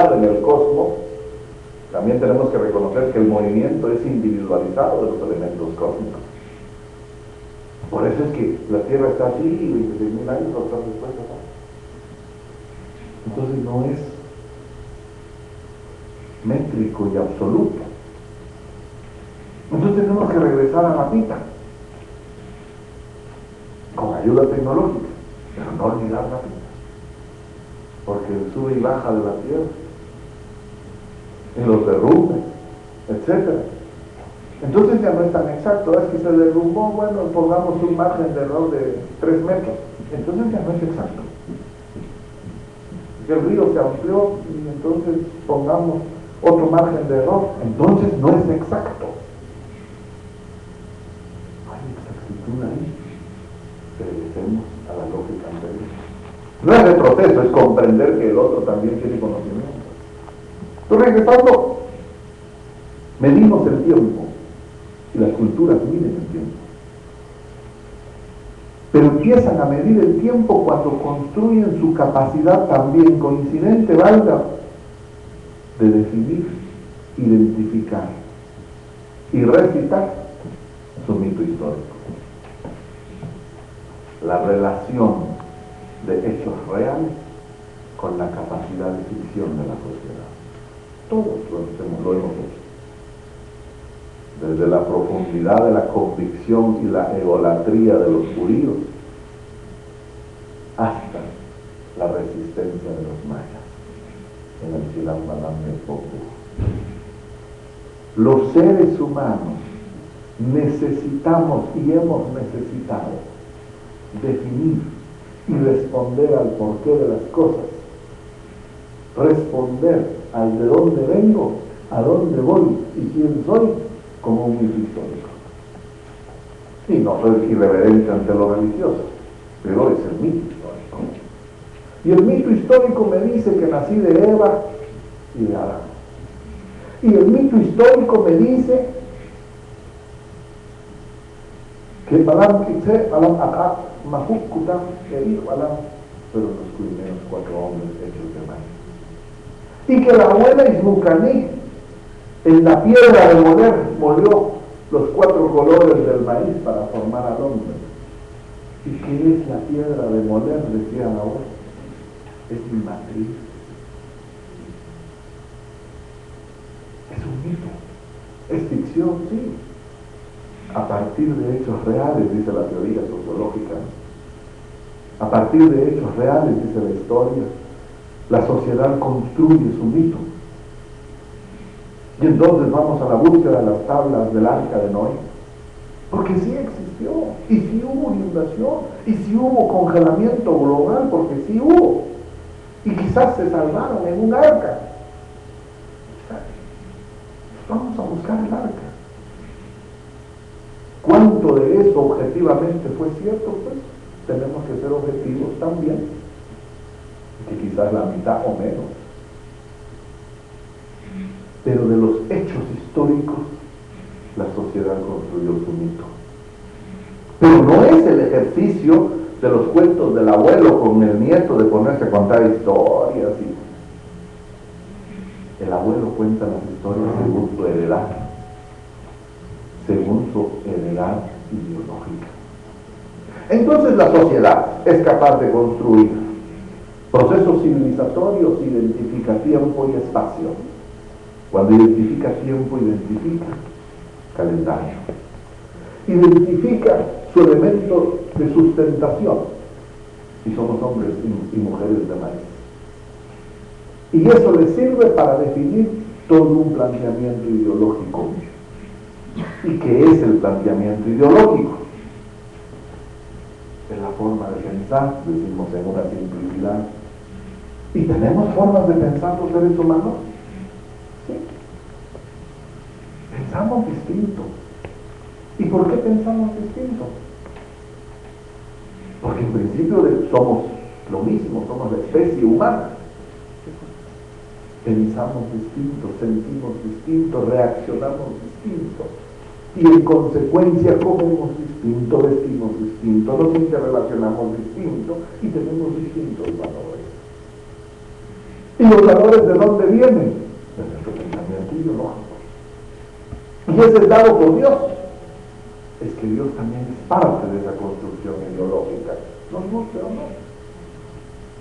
en el cosmos, también tenemos que reconocer que el movimiento es individualizado de los elementos cósmicos. Por eso es que la Tierra está así y 26.000 años otras después acá. Entonces no es métrico y absoluto. Entonces tenemos que regresar a la pita con ayuda tecnológica, pero no olvidar la pita, porque sube y baja de la Tierra, en los derrumbes, etc. Entonces ya no es tan exacto. Es que se derrumbó, bueno, pongamos un margen de error de 3 metros, entonces ya no es exacto. Que el río se amplió y entonces pongamos otro margen de error, entonces no es exacto. Hay exactitud ahí. Regresemos a la lógica anterior. No es retroceso, es comprender que el otro también tiene conocimiento. Entonces, regresando, medimos el tiempo y las culturas miden el tiempo. Pero empiezan a medir el tiempo cuando construyen su capacidad también coincidente, valga, de definir, identificar y recitar su mito histórico. La relación de hechos reales con la capacidad de ficción de la sociedad. Todos lo hemos hecho. Desde la profundidad de la convicción y la egolatría de los judíos hasta la resistencia de los mayas en el Chilam Balam de Popu. Los seres humanos necesitamos y hemos necesitado definir y responder al porqué de las cosas, responder al de dónde vengo, a dónde voy y quién soy, como un mito histórico. Y no soy irreverente ante lo religioso, pero es el mito histórico. Y el mito histórico me dice que nací de Eva y de Adán. Y el mito histórico me dice que Balam Kitse, Balam Akak, Mahuk Kutam, Eir Balam, fueron los primeros 4 hombres hechos de maíz. Y que la abuela Ismucaní, en la piedra de moler, molió los 4 colores del maíz para formar al hombre. ¿Y qué es la piedra de moler? Decía la abuela. Es mi matriz. Es un mito. Es ficción, sí. A partir de hechos reales, dice la teoría sociológica. A partir de hechos reales, dice la historia, la sociedad construye su mito. Y entonces vamos a la búsqueda de las tablas del arca de Noé. Porque sí existió, y sí hubo inundación, y sí hubo congelamiento global, porque sí hubo. Y quizás se salvaron en un arca. Vamos a buscar el arca. ¿Cuánto de eso objetivamente fue cierto? Pues tenemos que ser objetivos también, que quizás la mitad o menos. Pero de los hechos históricos, la sociedad construyó su mito. Pero no es el ejercicio de los cuentos del abuelo con el nieto de ponerse a contar historias. El abuelo cuenta las historias según su heredad, según su heredad ideológica. Entonces la sociedad es capaz de construir procesos civilizatorios, identifica tiempo y espacio. Cuando identifica tiempo, identifica calendario. Identifica su elemento de sustentación, y somos hombres y mujeres de maíz. Y eso le sirve para definir todo un planteamiento ideológico. ¿Y qué es el planteamiento ideológico? Es la forma de pensar, decimos en una simplicidad. ¿Y tenemos formas de pensar los seres humanos? Sí. Pensamos distinto. ¿Y por qué pensamos distinto? Porque en principio somos lo mismo, somos la especie humana. Pensamos distinto, sentimos distinto, reaccionamos distinto. Y en consecuencia comemos distinto, vestimos distinto, nos interrelacionamos distinto y tenemos distintos valores. ¿Y los valores de dónde vienen? De nuestro pensamiento ideológico. Y ese es dado por Dios. Es que Dios también es parte de esa construcción ideológica, nos guste o no,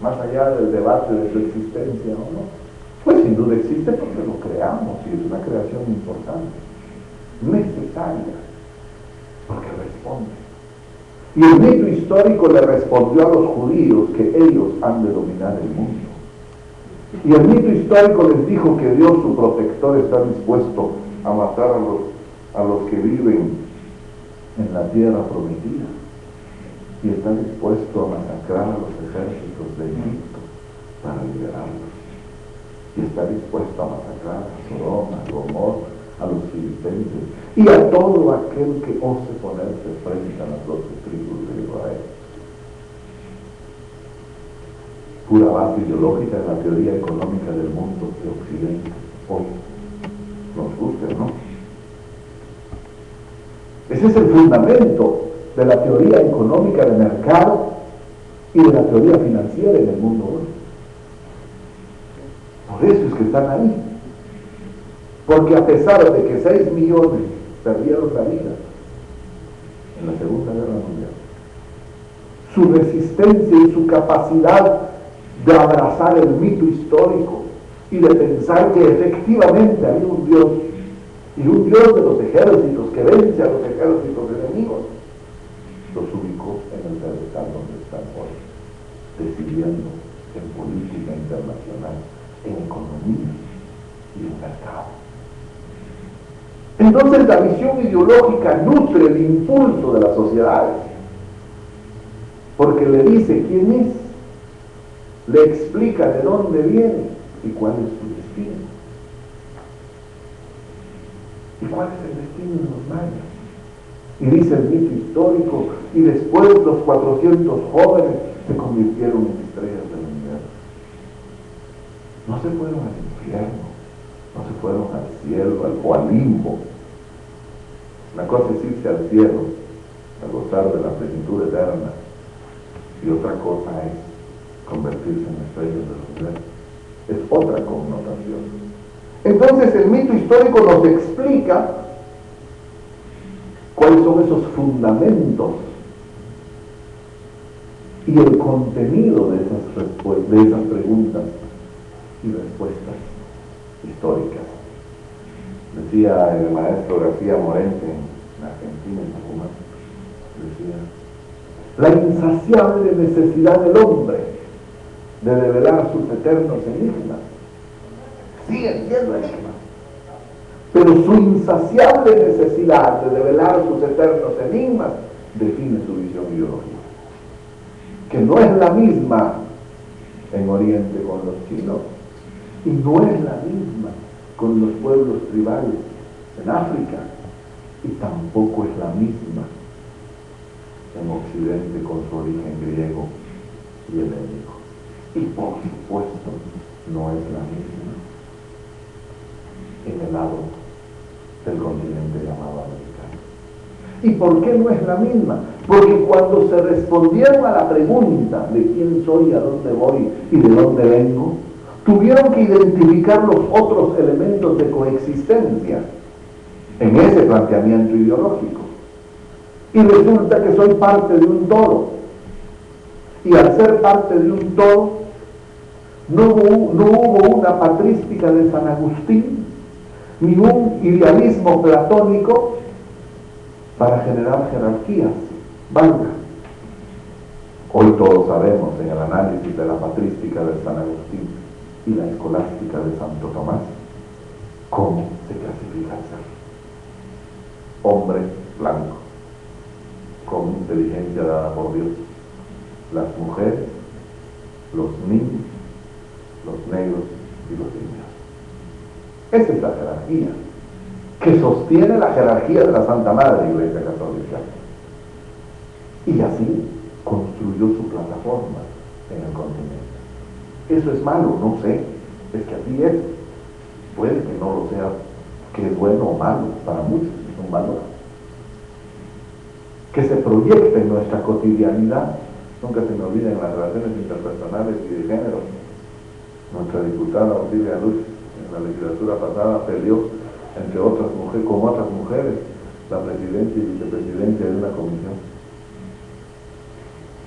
más allá del debate de su existencia o no. Pues sin duda existe porque lo creamos y es una creación importante, necesaria, porque responde. Y el mito histórico le respondió a los judíos que ellos han de dominar el mundo. Y el mito histórico les dijo que Dios, su protector, está dispuesto a matar a los que viven en la tierra prometida, y está dispuesto a masacrar a los ejércitos de Egipto para liberarlos, y está dispuesto a masacrar a Sodoma, a Gomorra, a los filipenses y a todo aquel que ose ponerse frente a las 12 tribus de Israel. Pura base ideológica de la teoría económica del mundo de Occidente hoy, nos guste o no. Ese es el fundamento de la teoría económica de mercado y de la teoría financiera en el mundo hoy. Por eso es que están ahí. Porque a pesar de que 6 millones perdieron la vida en la Segunda Guerra Mundial, su resistencia y su capacidad de abrazar el mito histórico y de pensar que efectivamente había un Dios, y un Dios de los ejércitos que vence a los ejércitos enemigos, los ubicó en el pedestal donde están hoy, decidiendo en política internacional, en economía y en mercado. Entonces la visión ideológica nutre el impulso de las sociedades, porque le dice quién es, le explica de dónde viene y cuál es su destino. ¿Y cuál es el destino de los mayas? Y dice el mito histórico, y después los 400 jóvenes se convirtieron en estrellas del universo. No se fueron al infierno, no se fueron al cielo o al limbo. Una cosa es irse al cielo, a gozar de la plenitud eterna, y otra cosa es convertirse en estrellas del universo. Es otra connotación. Entonces el mito histórico nos explica cuáles son esos fundamentos y el contenido de esas preguntas y respuestas históricas. Decía el maestro García Morente en Argentina, en Tucumán, decía: la insaciable necesidad del hombre de develar sus eternos enigmas siguen siendo enigmas, pero su insaciable necesidad de develar sus eternos enigmas define su visión ideológica, que no es la misma en Oriente con los chinos y no es la misma con los pueblos tribales en África, y tampoco es la misma en Occidente con su origen griego y helénico, y por supuesto no es la misma en el lado del continente llamado americano. ¿Y por qué no es la misma? Porque cuando se respondieron a la pregunta de quién soy, a dónde voy y de dónde vengo, tuvieron que identificar los otros elementos de coexistencia en ese planteamiento ideológico. Y resulta que soy parte de un todo. Y al ser parte de un todo, no hubo una patrística de San Agustín, ni un idealismo platónico para generar jerarquías. Valga. Hoy todos sabemos en el análisis de la patrística de San Agustín y la escolástica de Santo Tomás cómo se clasifica el ser. Hombre blanco, con inteligencia dada por Dios. Las mujeres, los niños, los negros y los indios. Esa es la jerarquía que sostiene la jerarquía de la Santa Madre Iglesia Católica. Y así construyó su plataforma en el continente. Eso es malo, no sé, es que así es. Puede que no lo sea, que es bueno o malo, para muchos es un valor que se proyecta en nuestra cotidianidad. Nunca se me olviden las relaciones interpersonales y de género. Nuestra diputada Olivia Luz en la legislatura pasada peleó entre otras mujeres, con otras mujeres, la presidencia y vicepresidencia de una comisión.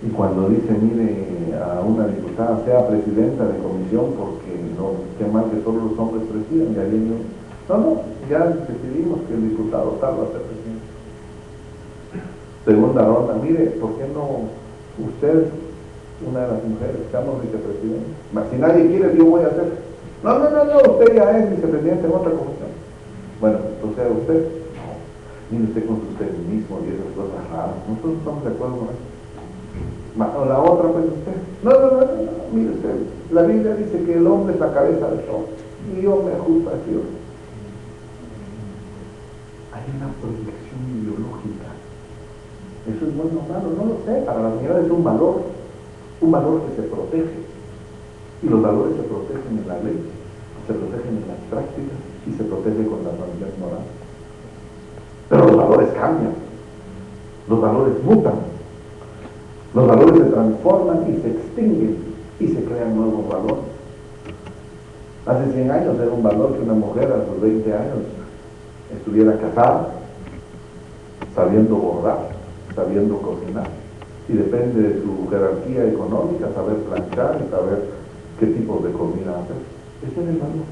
Y cuando dice, mire, a una diputada, sea presidenta de comisión, porque no, qué mal que solo los hombres presidan, y alguien no, ya decidimos que el diputado tal va a ser presidente. Segunda ronda, mire, ¿por qué no usted, una de las mujeres, seamos vicepresidente? Si nadie quiere, yo voy a hacer. No, usted ya es vicepresidente en otra comisión. Bueno, entonces usted, no, mire usted con sus feminismos y esas cosas raras, nosotros estamos de acuerdo con eso. La otra, pues usted, no, mire usted, la Biblia dice que el hombre es la cabeza de todo, y yo me ajusto a Dios. Hay una proyección ideológica. Eso es bueno o malo, no lo sé. Para la señora es un valor que se protege. Y los valores se protegen en la ley, se protegen en las prácticas y se protegen con las normas morales. Pero los valores cambian, los valores mutan, los valores se transforman y se extinguen y se crean nuevos valores. Hace 100 años era un valor que una mujer a sus 20 años estuviera casada, sabiendo bordar, sabiendo cocinar, y depende de su jerarquía económica, saber planchar y saber qué tipo de comida hacer. Ese es el valor.